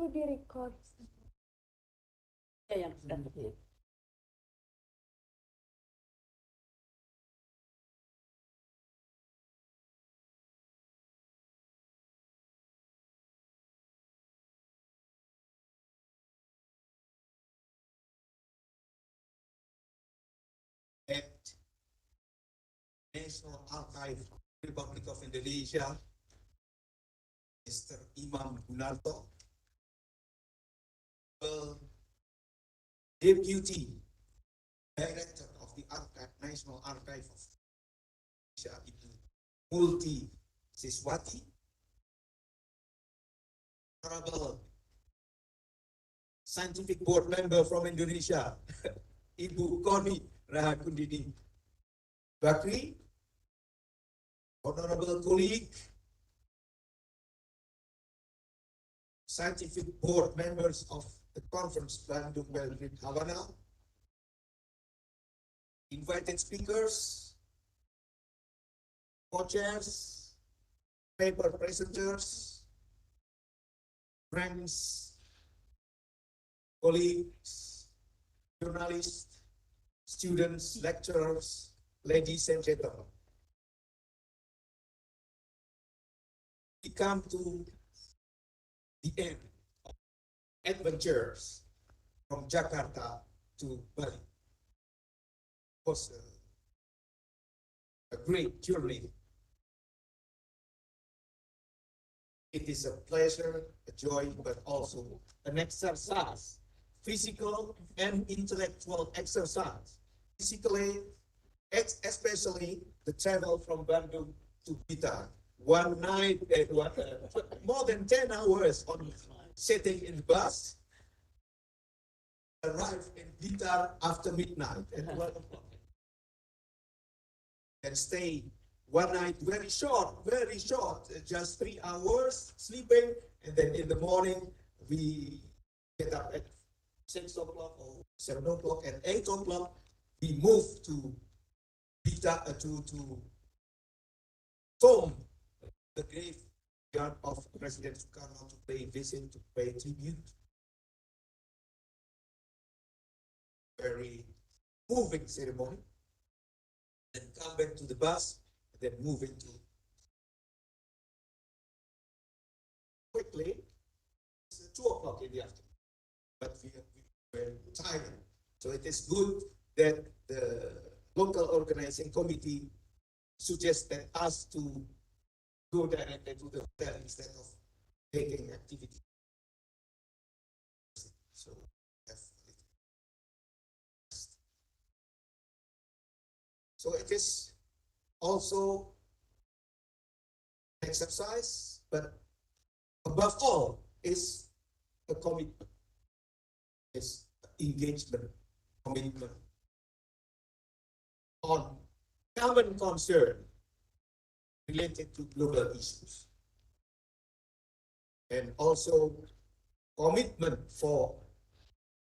di record. Ya, yang sudah kecil. At National Archive, Republic of Indonesia, Mr. Imam Gunarto, Deputy Director of the National Archive of Indonesia, Ibu Multi Siswati, Honorable Scientific Board Member from Indonesia, Ibu Koni Rahakundini Bakri, Honorable colleague, Scientific Board members of the conference Bandung-Belgrade-Havana, invited speakers, co-chairs, paper presenters, friends, colleagues, journalists, students, lecturers, ladies and gentlemen. We come to the end of adventures from Jakarta to Bali. It was a great journey. It is a pleasure, a joy, but also an exercise, physical and intellectual exercise. Physically, especially the travel from Bandung to Blitar. One night, more than 10 hours on sitting in the bus, arrived in Blitar after midnight at 1 o'clock. And stay one night, very short, just 3 hours sleeping, and then in the morning we get up at 6 o'clock or 7 o'clock, and 8 o'clock we move to Blitar, to Tom, the graveyard of President Sukarno, to pay visit, to pay tribute. Very moving ceremony. Then come back to the bus, then move into quickly. It's 2 o'clock in the afternoon, but we were tired. So it is good that the local organizing committee suggested us to go directly to the hotel instead of taking activity. So So it is also exercise, but above all is a commitment, is engagement, commitment on common concern related to global issues, and also commitment for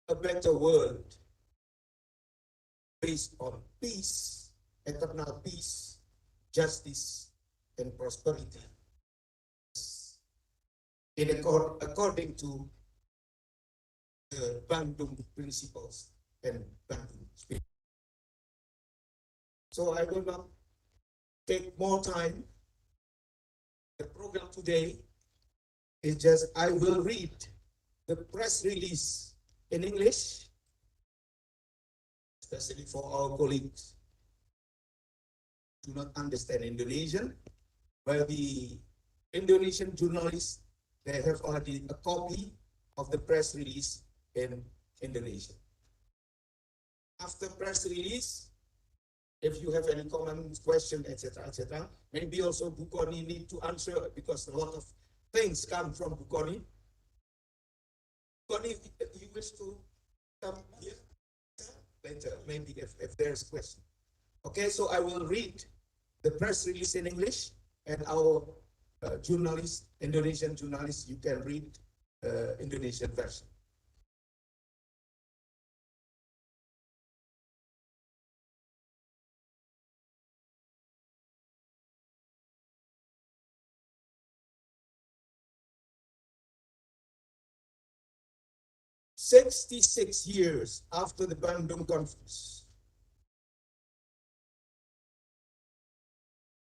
a better world based on peace, eternal peace, justice, and prosperity, according to the Bandung principles and Bandung spirit. So I will not take more time. The program today is just, I will read the press release in English, especially for our colleagues who do not understand Indonesian, where the Indonesian journalists, they have already a copy of the press release in Indonesian. After press release, if you have any comments, questions, etc., maybe also Bukoni need to answer, because a lot of things come from Bukoni. Bukoni, you wish to come here later, maybe if there's a question. Okay, so I will read the press release in English, and our journalists, Indonesian journalists, you can read Indonesian version. 66 years after the Bandung Conference.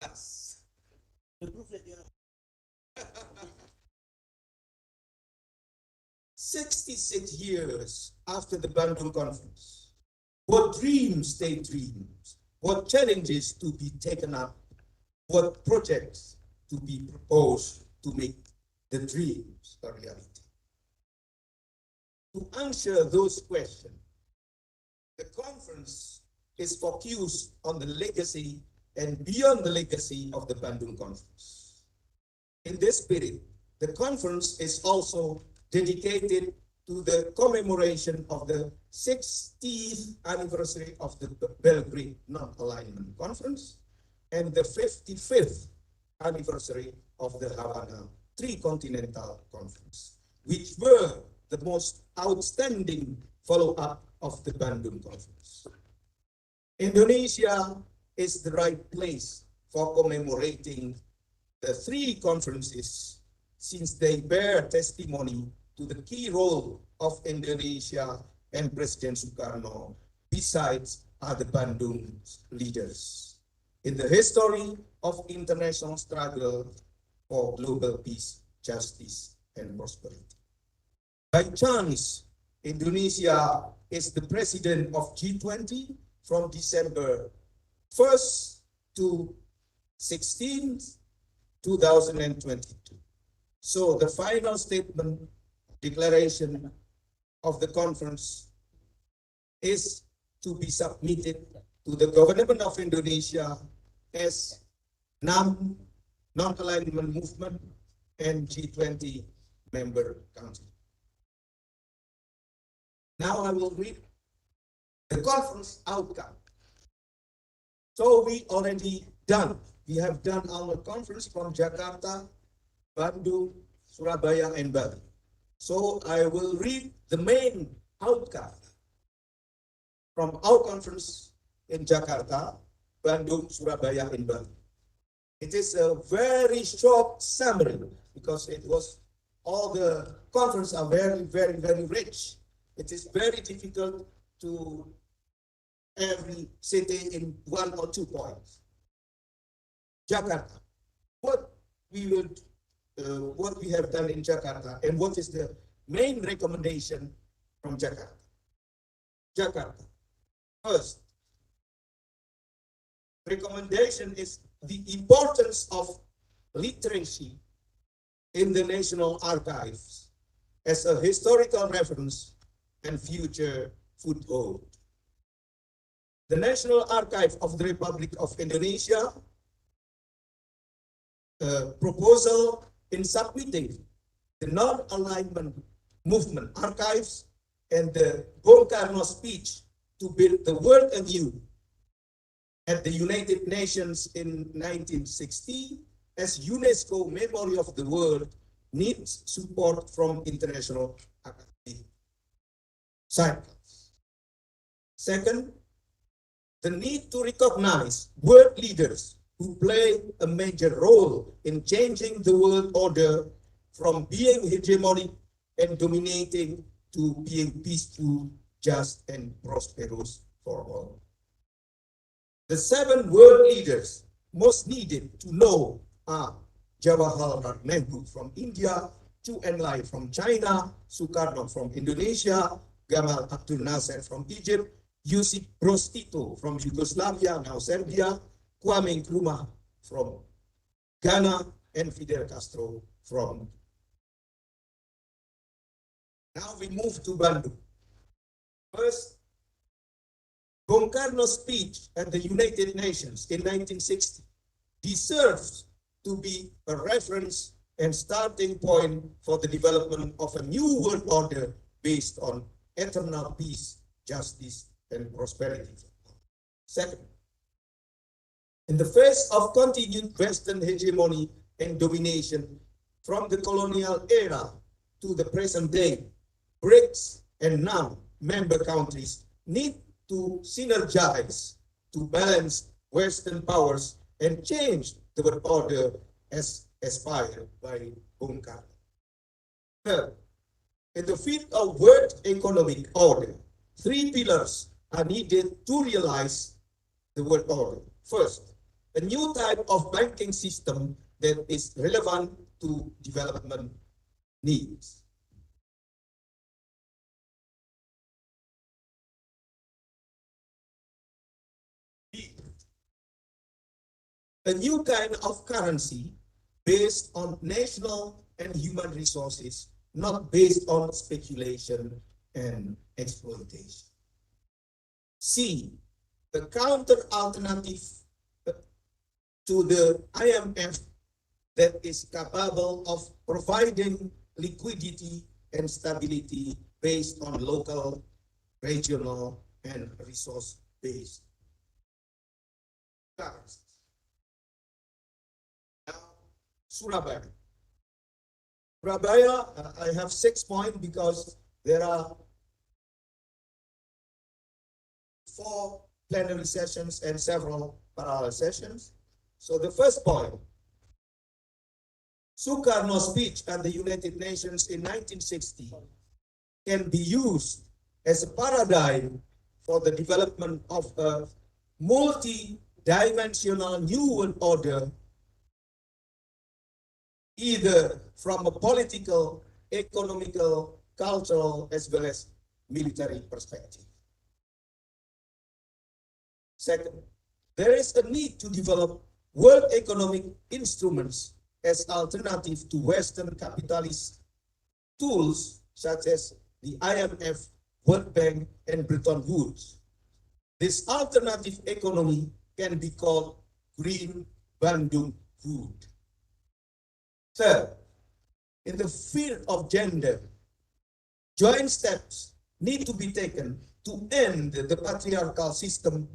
Yes. The proof that you 66 years after the Bandung Conference. What dreams they dreamed, what challenges to be taken up, what projects to be proposed to make the dreams a reality. To answer those questions, the conference is focused on the legacy and beyond the legacy of the Bandung Conference. In this spirit, the conference is also dedicated to the commemoration of the 60th anniversary of the Belgrade Non-Alignment Conference and the 55th anniversary of the Havana Tricontinental Conference, which were the most outstanding follow-up of the Bandung Conference. Indonesia is the right place for commemorating the three conferences, since they bear testimony to the key role of Indonesia and President Sukarno, besides other Bandung leaders, in the history of international struggle for global peace, justice, and prosperity. By chance, Indonesia is the president of G20 from December 1st to 16th, 2022. So the final statement, declaration of the conference is to be submitted to the government of Indonesia as non-alignment movement and G20 member country. Now I will read the conference outcome. So we have done our conference from Jakarta, Bandung, Surabaya, and Bali. So I will read the main outcome from our conference in Jakarta, Bandung, Surabaya, and Bali. It is a very short summary because all the conferences are very, very, very rich. It is very difficult to every city in 1 or 2 points. Jakarta, what we have done in Jakarta, and what is the main recommendation from Jakarta? Jakarta, first, recommendation is the importance of literacy in the National Archives as a historical reference and future foothold. The National Archive of the Republic of Indonesia proposal in submitting the non-alignment movement archives and the Bung Karno speech to build the world anew at the United Nations in 1960 as UNESCO Memory of the World needs support from international academic circles. Second, the need to recognize world leaders who play a major role in changing the world order from being hegemonic and dominating to being peaceful, just, and prosperous for all. The 7 world leaders most needed to know are Jawaharlal Nehru from India, Chu Enlai from China, Sukarno from Indonesia, Gamal Abdel Nasser from Egypt, Josip Broz Tito from Yugoslavia, now Serbia, Kwame Nkrumah from Ghana, and Fidel Castro from. Now we move to Bandung. First, Bung Karno's speech at the United Nations in 1960 deserves to be a reference and starting point for the development of a new world order based on eternal peace, justice, and prosperity. Second, in the face of continued Western hegemony and domination from the colonial era to the present day, BRICS and now member countries need to synergize to balance Western powers and change the world order as aspired by Bung Karno. Third, In the field of world economic order, three pillars are needed to realize the world order. First, a new type of banking system that is relevant to development needs. A new kind of currency based on national and human resources, not based on speculation and exploitation. C, the counter alternative to the IMF that is capable of providing liquidity and stability based on local, regional, and resource-based currencies. Now, Surabaya. Surabaya, I have 6 points because there are 4 plenary sessions and several parallel sessions. So the first point, Sukarno's speech at the United Nations in 1960 can be used as a paradigm for the development of a multi-dimensional new world order, either from a political, economical, cultural, as well as military perspective. Second, there is a need to develop world economic instruments as alternative to Western capitalist tools such as the IMF, World Bank, and Bretton Woods. This alternative economy can be called Green Bandung-Belgrade. Third, in the field of gender, joint steps need to be taken to end the patriarchal system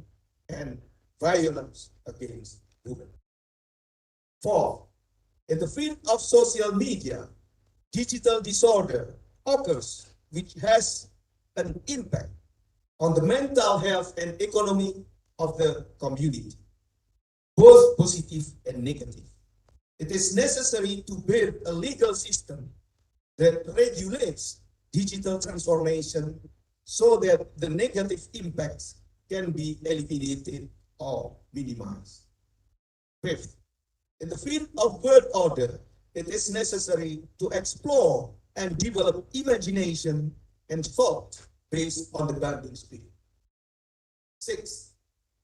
and violence against women. Fourth, in the field of social media, digital disorder occurs, which has an impact on the mental health and economy of the community, both positive and negative. It is necessary to build a legal system that regulates digital transformation so that the negative impacts can be eliminated or minimized. Fifth, in the field of world order, it is necessary to explore and develop imagination and thought based on the Bandung spirit. Sixth,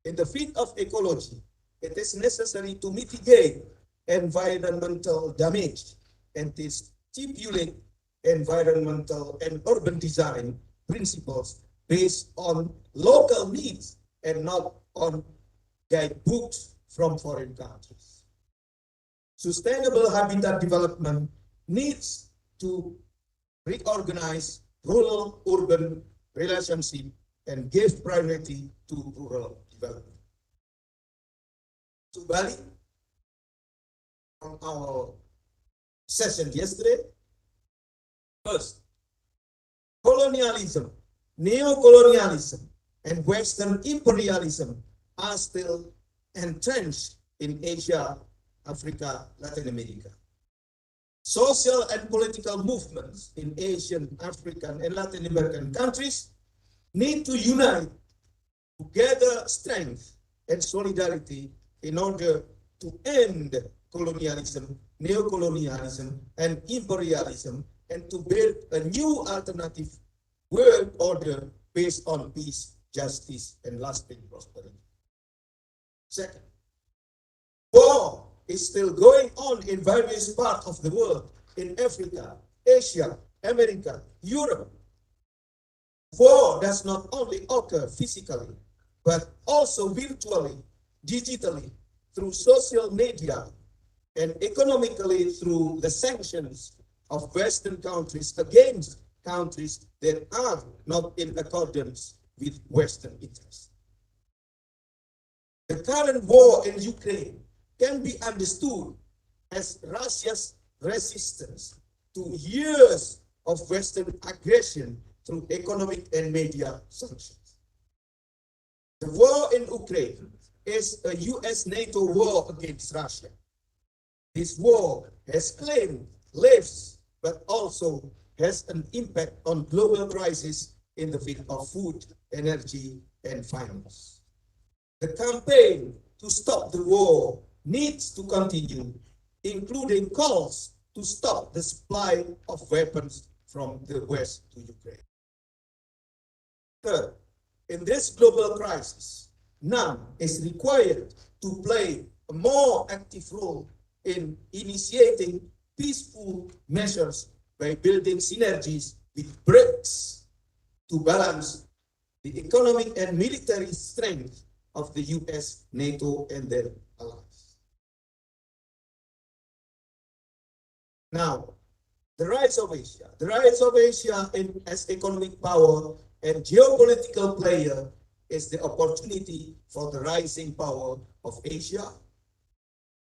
in the field of ecology, it is necessary to mitigate environmental damage and to stipulate environmental and urban design principles based on local needs and not on guidebooks from foreign countries. Sustainable habitat development needs to reorganize rural-urban relationship and give priority to rural development. To Bali, from our session yesterday, first, colonialism, neo-colonialism, and Western imperialism are still entrenched in Asia, Africa, Latin America. Social and political movements in Asian, African, and Latin American countries need to unite to gather strength and solidarity in order to end colonialism, neo-colonialism, and imperialism, and to build a new alternative world order based on peace, justice, and lasting prosperity. Second, war is still going on in various parts of the world, in Africa, Asia, America, Europe. War does not only occur physically, but also virtually, digitally, through social media, and economically through the sanctions of Western countries against countries that are not in accordance with Western interests. The current war in Ukraine can be understood as Russia's resistance to years of Western aggression through economic and media sanctions. The war in Ukraine is a US-NATO war against Russia. This war has claimed lives, but also has an impact on global crisis in the field of food, energy, and finance. The campaign to stop the war needs to continue, including calls to stop the supply of weapons from the West to Ukraine. Third, in this global crisis, none is required to play a more active role in initiating peaceful measures by building synergies with BRICS to balance the economic and military strength of the US, NATO, and their allies. Now, the rise of Asia. The rise of Asia as economic power and geopolitical player is the opportunity for the rising power of Asia,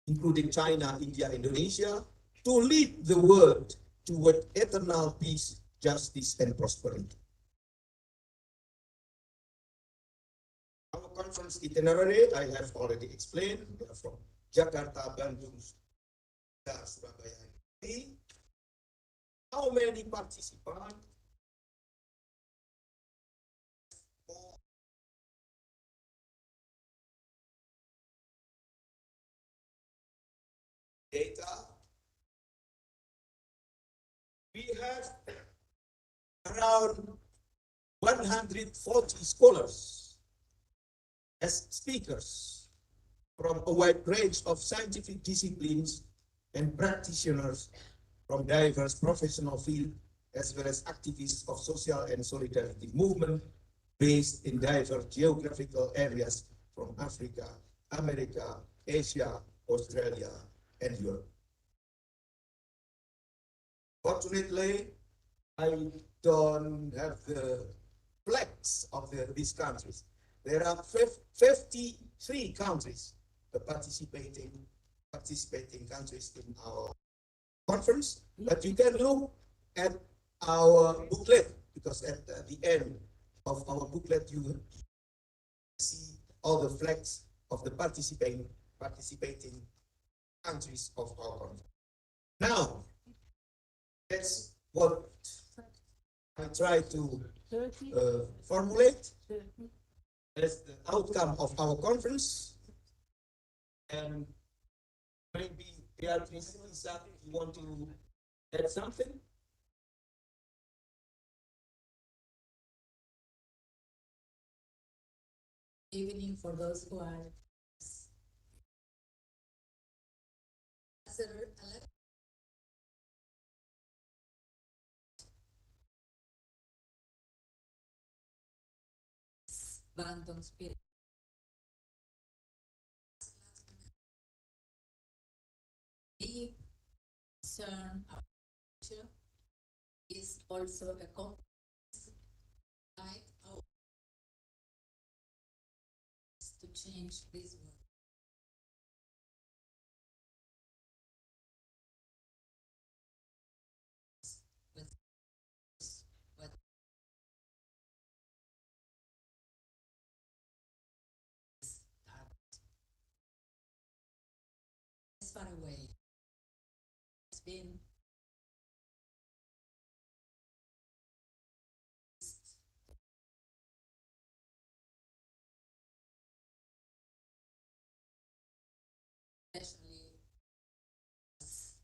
including China, India, Indonesia, to lead the world toward eternal peace, justice, and prosperity. Our conference itinerary, I have already explained, from Jakarta, Bandung, Surabaya. How many participants? Data. We have around 140 scholars as speakers from a wide range of scientific disciplines and practitioners from diverse professional fields, as well as activists of social and solidarity movement based in diverse geographical areas from Africa, America, Asia, Australia, and Europe. Fortunately, I don't have the flags of these countries. There are 53 countries participating countries in our conference, but you can look at our booklet, because at the end of our booklet you see all the flags of the participating countries of our conference. Now, that's what I try to formulate as the outcome of our conference. And maybe Beatrice, Lisa, you want to add something? Evening for those who are Bandung spirit. The concern our future is also a conference like our to change this world. Far away. It's been especially as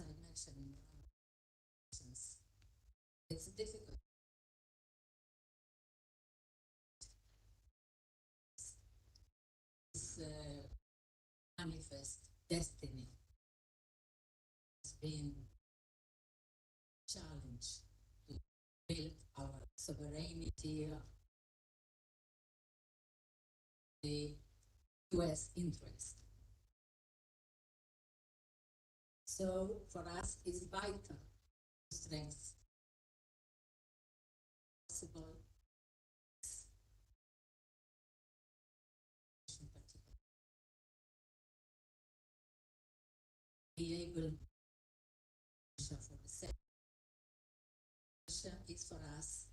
I mentioned, it's difficult. It's manifest destiny has been challenged to build our sovereignty, the US interest. So for us, it's vital to strengthen possible be able for the same. Is for us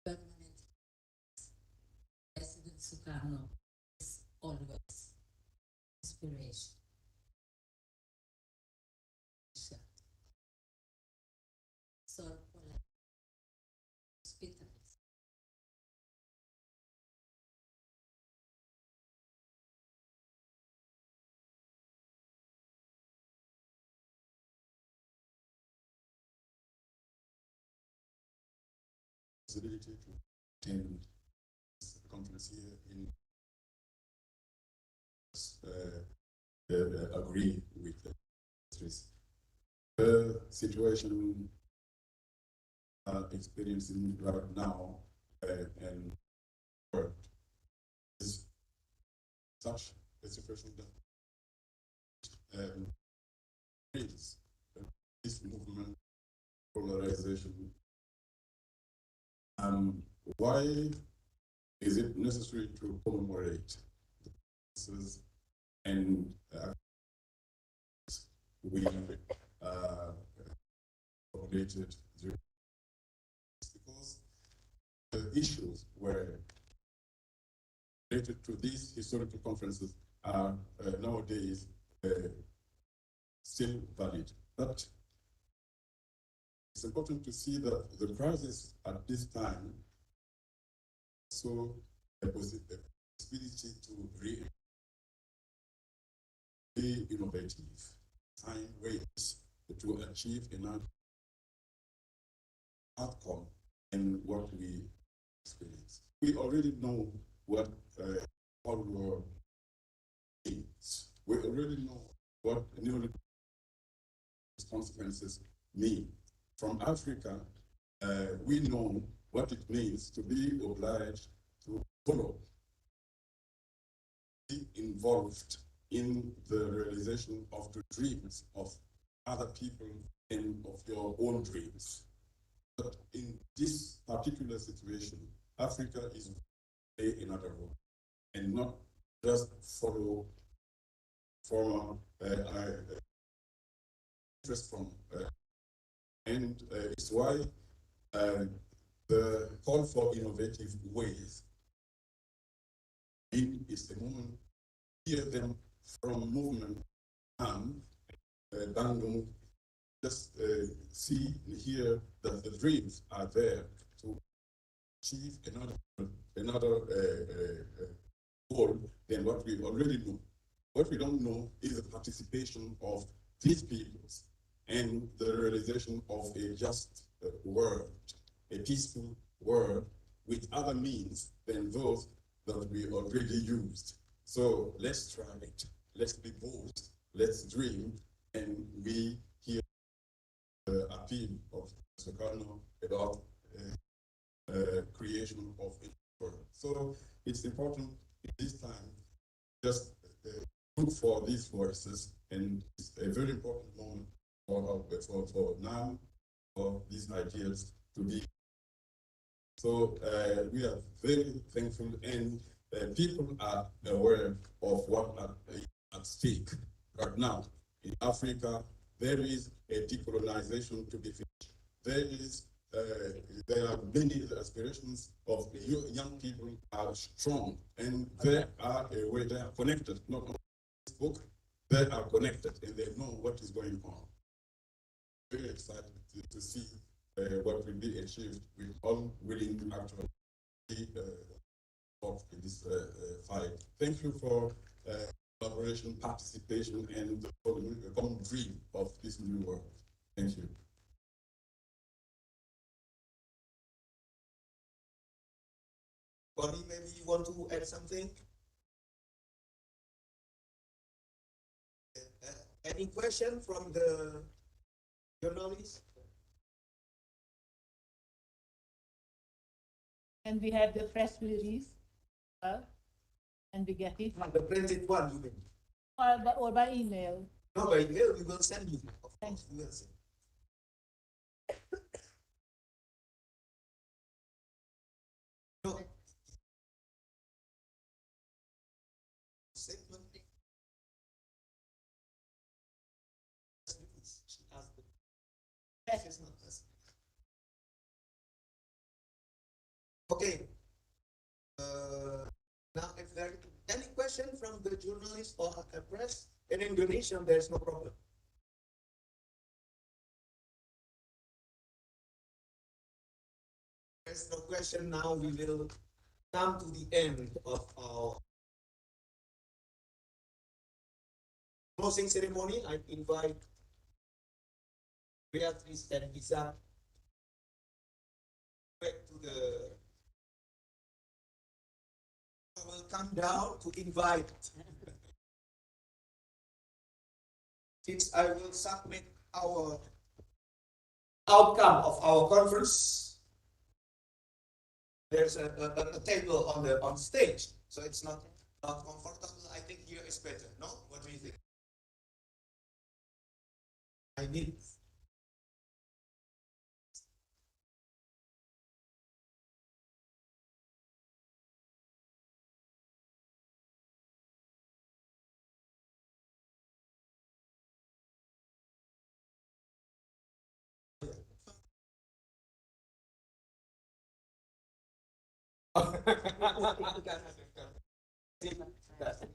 permanent. President Sukarno is always inspiration. So possibility to attend this conference here in agree with the situation experiencing right now and world is such a situation that brings this movement polarization. Why is it necessary to commemorate this and we accommodated because the issues were related to these historical conferences are nowadays still valid. But it's important to see that the crisis at this time so a possibility to be innovative, find ways to achieve an outcome in what we experience. We already know what all war means. We already know what neoliberal consequences mean. From Africa, we know what it means to be obliged to follow, be involved in the realization of the dreams of other people and of your own dreams. But in this particular situation, Africa is play another role and not just follow former interest from and it's why the call for innovative ways is the moment hear them from movement and Bandung just see and hear that the dreams are there to achieve another goal than what we already know. What we don't know is the participation of these peoples and the realization of a just world, a peaceful world with other means than those that we already used. So let's try it. Let's be bold. Let's dream. And we hear the appeal of Sukarno about creation of a world. So it's important in this time just look for these voices, and it's a very important moment for now for these ideas to be. So we are very thankful, and people are aware of what are at stake right now. In Africa, there is a decolonization to be finished. There are many aspirations of young people are strong, and they are a way they are connected, not only Facebook, they are connected and they know what is going on. Very excited to see what will be achieved with all willing to actually be involved in this fight. Thank you for collaboration, participation, and for the common dream of this new world. Thank you. Bonnie, maybe you want to add something? Any question from the journalists? And we have the press release, and we get it. The printed one, you mean? Or by email. No, by email, we will send you. Of Thanks. course, we will send. No. Statement. Okay. Now, if there is any question from the journalists or the press in Indonesia, there's no problem. There's no question. Now we will come to the end of our closing ceremony. I invite Beatrice and Lisa back to I will come down to invite. Since I will submit our outcome of our conference, there's a table on stage, so it's not comfortable. I think here is better. No, what do you think? I need.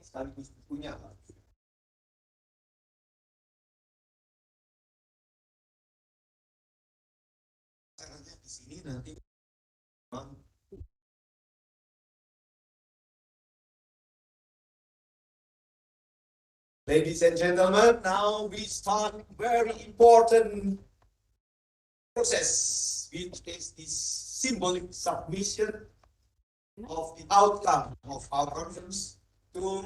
Sekaligus punya. Caranya di sini nanti. Ladies and gentlemen, now we start very important process, which is this symbolic submission of the outcome of our conference to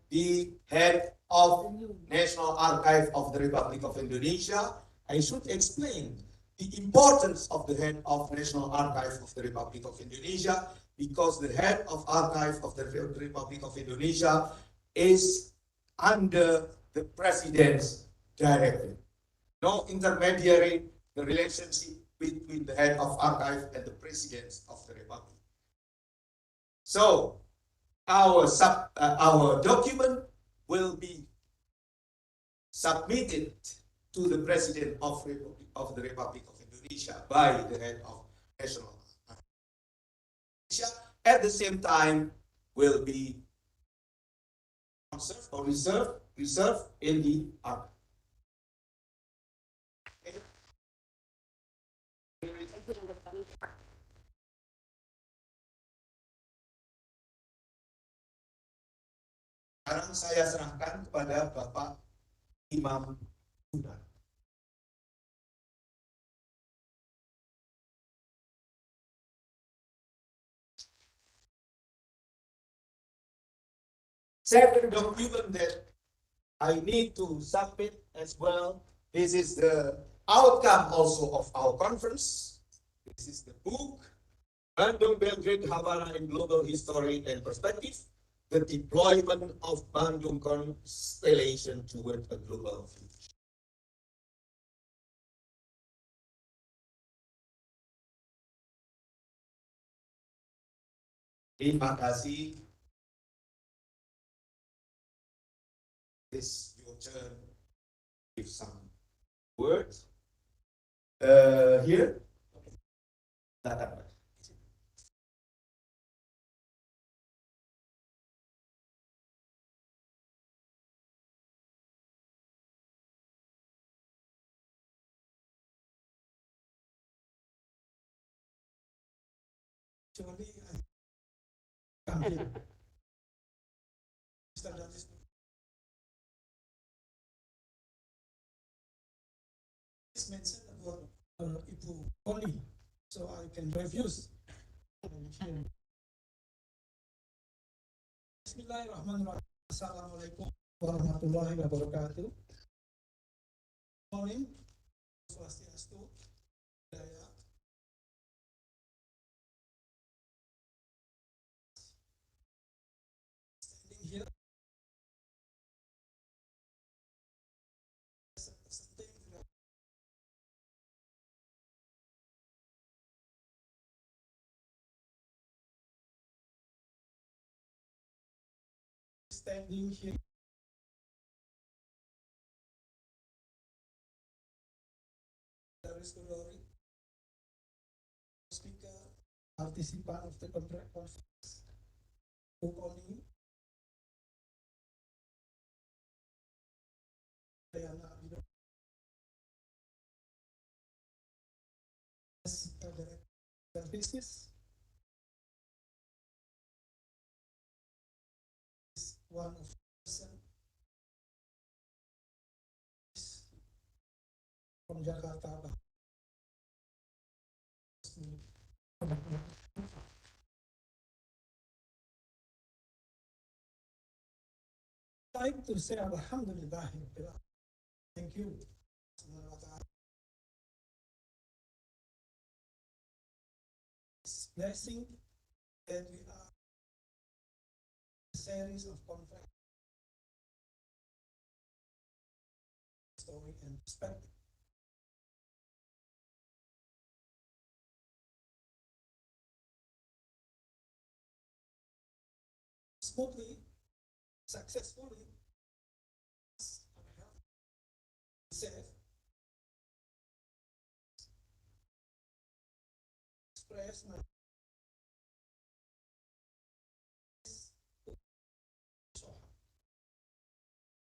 the head of National Archive of the Republic of Indonesia. I should explain the importance of the head of National Archive of the Republic of Indonesia, because the head of Archive of the Republic of Indonesia is under the President's directive. No intermediary, the relationship between the head of Archive and the President of the Republic. So our document will be submitted to the President of the Republic of Indonesia by the head of National Archive. At the same time, will be conserved or reserved in the archive. Sekarang saya serahkan kepada Bapak Imam Udayana. Second document that I need to submit as well. This is the outcome also of our conference. This is the book, Bandung-Belgrade-Havana in Global History and Perspective, the deployment of Bandung Constellation toward a global future. Terima kasih. This your turn. Give some words. Here. Mentioned about Ibu Koni, so I can reviews. Bismillahirrahmanirrahim. Assalamualaikum warahmatullahi wabarakatuh. Morning, Swastiastu, Budaya. Standing here. Standing here. There is glory. Speaker, participant of the conference, Udayana, Director Business. One of person from Jakarta. Like to say Alhamdulillah, thank you. It's blessing that we are a series of conference story and perspective. Smoothly, successfully, safe, express my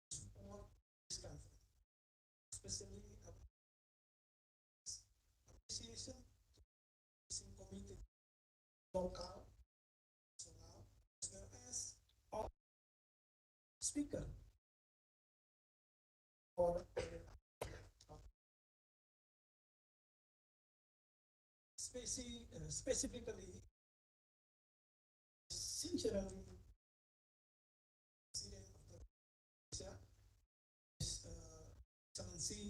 support this conference, especially appreciation to committee, local, national, as well as all speaker or specifically, sincerely, President of the Indonesia, Excellency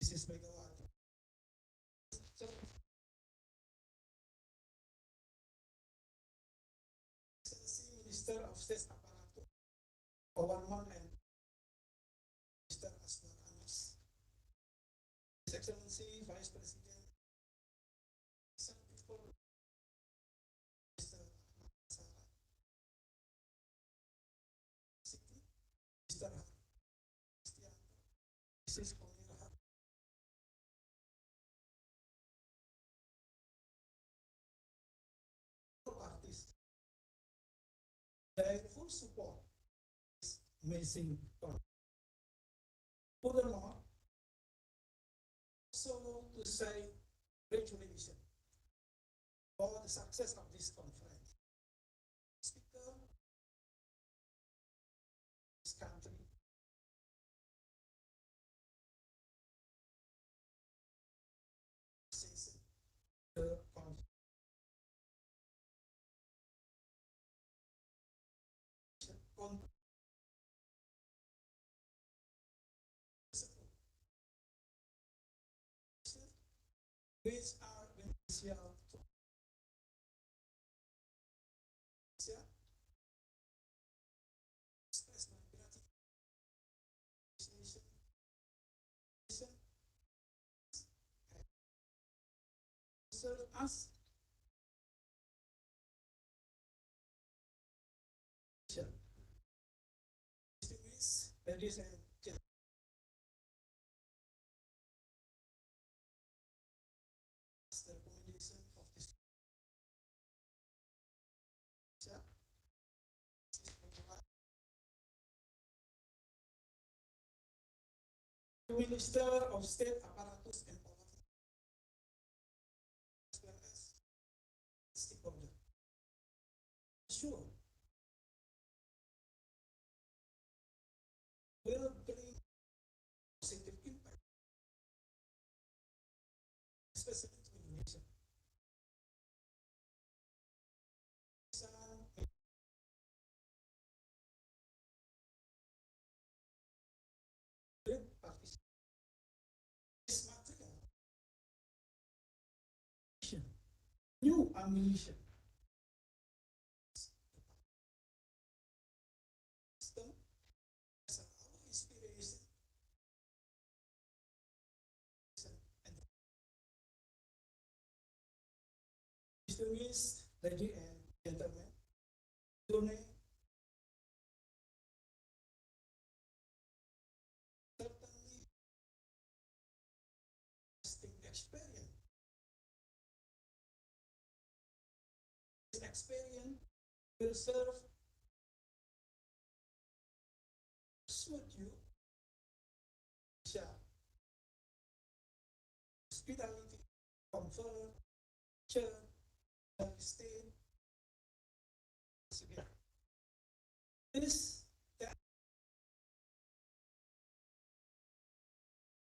Mrs. Megawati. So, Excellency Minister of State Apparatus, Government and Minister Aswar Anas, His Excellency Vice President, some people, Mr. Sarah, Mr. Christian, Mrs. Konira, all parties, their full support is amazing. Furthermore, so to say congratulations for the success of this conference. Speaker, this country, says the conference. Which are beneficial to express my gratitude, appreciation, serve us. Distinguished ladies and gentlemen, the recommendation of this Minister of State Apparatus and Politics, as well as stakeholder. Sure, will bring positive impact, especially to Indonesia. Great participation. This material, new ammunition, system as our inspiration and distinguished ladies and gentlemen, donate certainly lasting experience. This experience will serve suit you, hospitality, comfort, church, state, again. This that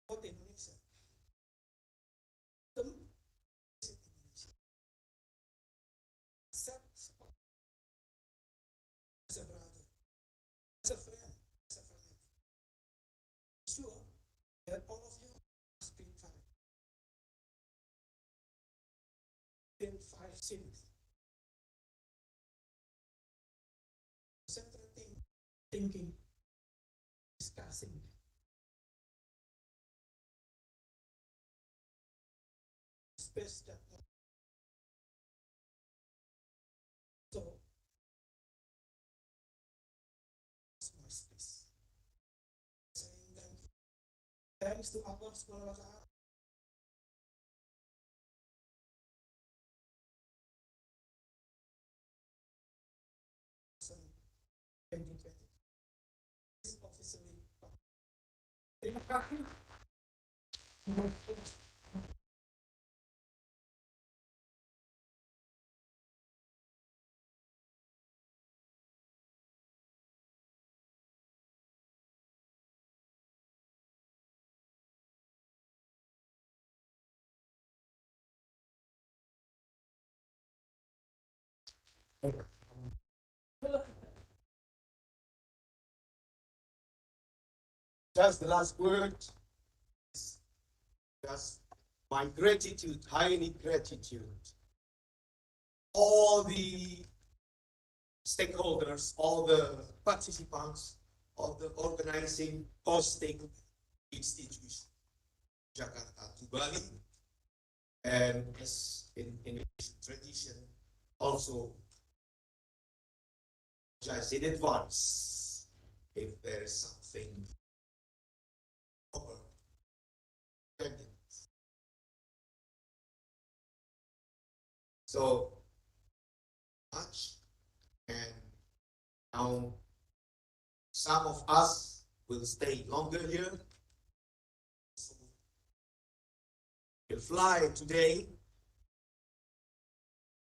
what Indonesia. thinking, discussing. Space that. So, it's my space. Saying thanks to Allah Subhanahu wa Ta'ala. So, 2020 is officially. Terima kasih. Just the last word. Just my gratitude, highly gratitude. All the stakeholders, all the participants, all the organizing, hosting institutions, Jakarta to Bali, and as in Indonesian tradition, also just in advance if there is something over. So much, and now some of us will stay longer here. We'll fly today.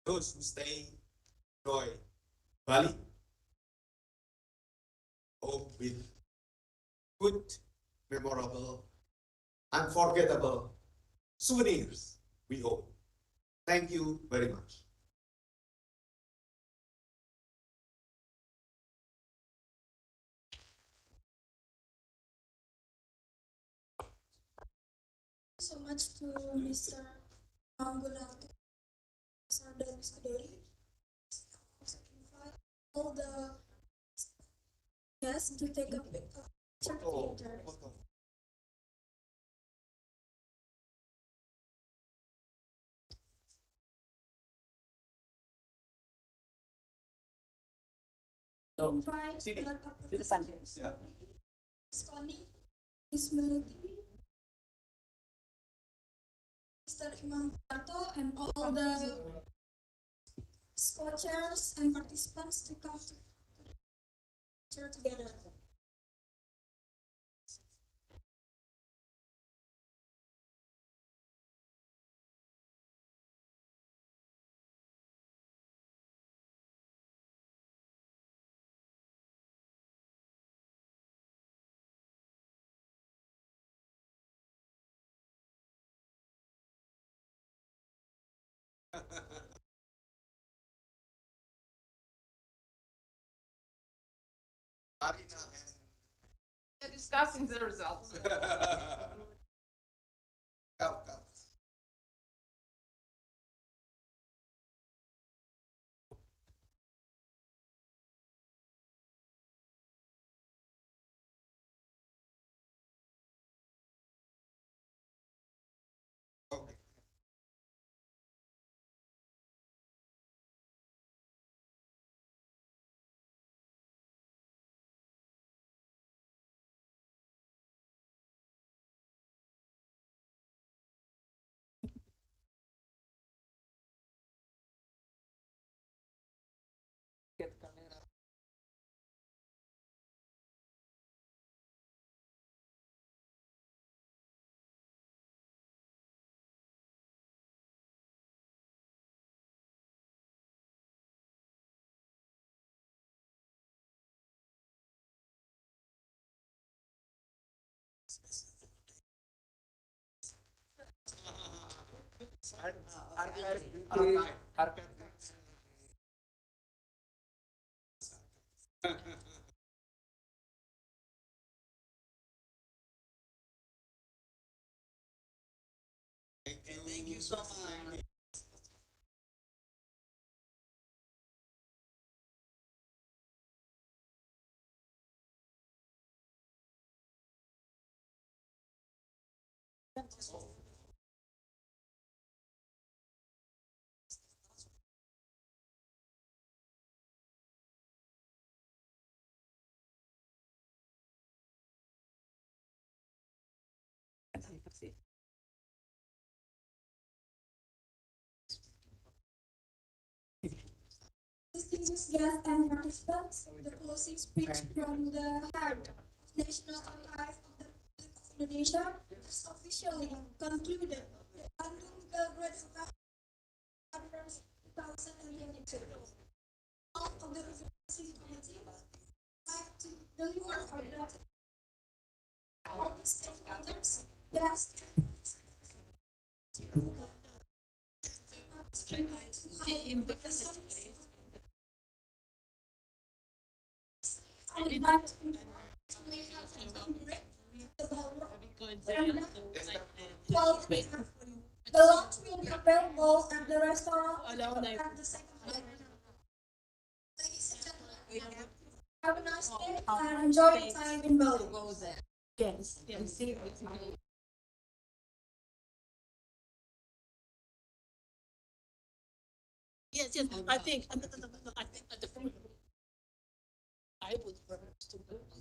Those who stay, enjoy Bali. Hope with good, memorable, unforgettable souvenirs, we hope. Thank you very much. So much to Mr. Manggulati dan Mr. Dori. All the guests to take a picture together. Invite Scotty, Miss Melody, Mr. Imam Parto, and all the co-chairs and participants to come together. They're discussing the results. Come. Okay. Get camera. Thank you so much. Distinguished guests and participants, the closing speech from the head of National Archive of the Republic of Indonesia has officially concluded the Bandung-Belgrade-Havana Conference 2022. All of the Redaksi committee like to deliver our data. All the stakeholders, guests, I would like to make the lunch will be available at the restaurant at the second floor. Ladies and gentlemen, have a nice day and enjoy your time in Bali. Yes, yes. Yes, yes, I think at the I would prefer to go.